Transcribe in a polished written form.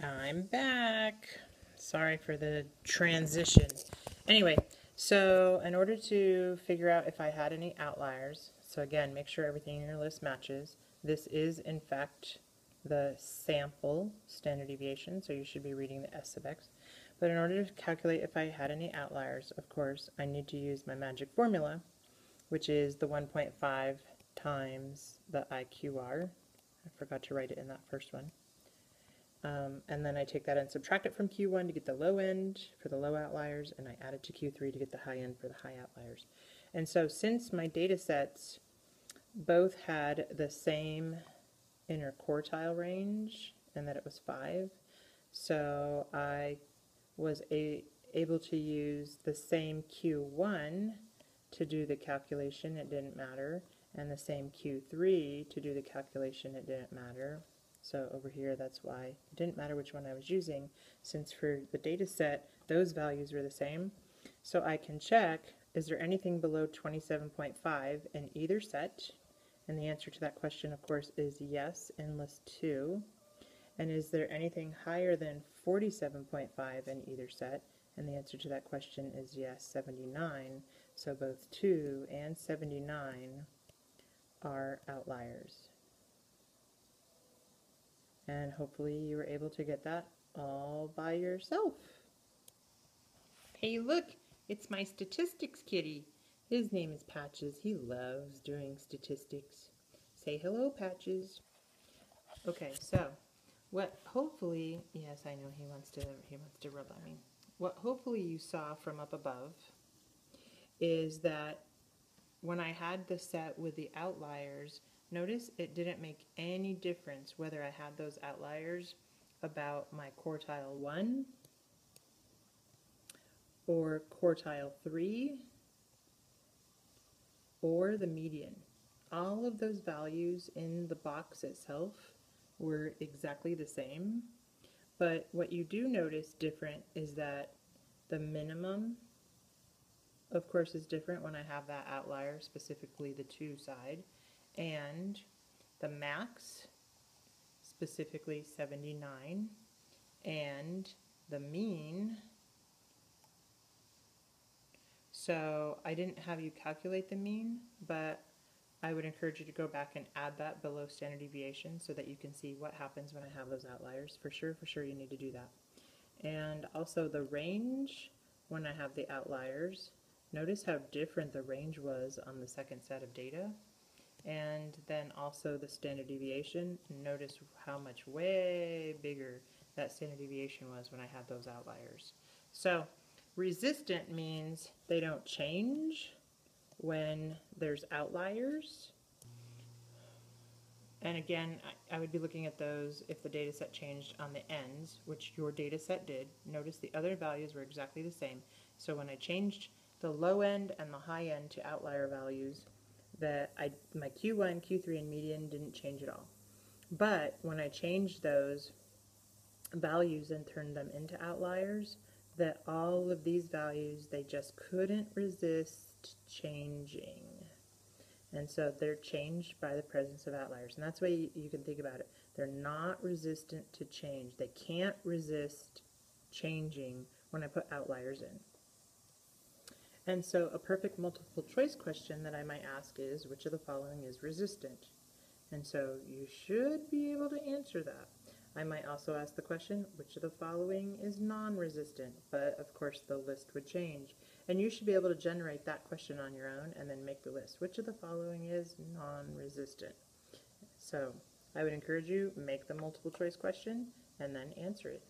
I'm back. Sorry for the transition. Anyway, so in order to figure out if I had any outliers, so again, make sure everything in your list matches. This is, in fact, the sample standard deviation, so you should be reading the S sub x. But in order to calculate if I had any outliers, of course, I need to use my magic formula, which is the 1.5 times the IQR. I forgot to write it in that first one. And then I take that and subtract it from Q1 to get the low end for the low outliers, and I add it to Q3 to get the high end for the high outliers. And so since my data sets both had the same inner quartile range, and that it was 5, so I was able to use the same Q1 to do the calculation, it didn't matter, and the same Q3 to do the calculation, it didn't matter. So over here, that's why it didn't matter which one I was using, since for the data set, those values were the same. So I can check, is there anything below 27.5 in either set? And the answer to that question, of course, is yes in list 2. And is there anything higher than 47.5 in either set? And the answer to that question is yes, 79. So both 2 and 79 are outliers. And hopefully you were able to get that all by yourself. Hey look, it's my statistics kitty. His name is Patches. He loves doing statistics. Say hello, Patches. Okay, so what hopefully, yes, I know he wants to rub on me. What hopefully you saw from up above is that when I had the set with the outliers, notice it didn't make any difference whether I had those outliers about my quartile 1 or quartile 3 or the median. All of those values in the box itself were exactly the same, but what you do notice different is that the minimum, of course, is different when I have that outlier, specifically the 2 side, and the max, specifically 79, and the mean. So I didn't have you calculate the mean, but I would encourage you to go back and add that below standard deviation so that you can see what happens when I have those outliers. For sure you need to do that. And also the range, when I have the outliers, notice how different the range was on the second set of data. And then also the standard deviation, notice how much way bigger that standard deviation was when I had those outliers. So resistant means they don't change when there's outliers. And again, I would be looking at those if the data set changed on the ends, which your data set did. Notice the other values were exactly the same. So when I changed the low end and the high end to outlier values, that my Q1, Q3, and median didn't change at all. But when I changed those values and turned them into outliers, that all of these values, they just couldn't resist changing. And so they're changed by the presence of outliers. And that's the way you can think about it. They're not resistant to change. They can't resist changing when I put outliers in. And so a perfect multiple choice question that I might ask is, which of the following is resistant? And so you should be able to answer that. I might also ask the question, which of the following is non-resistant? But of course the list would change. And you should be able to generate that question on your own and then make the list. Which of the following is non-resistant? So I would encourage you, make the multiple choice question and then answer it.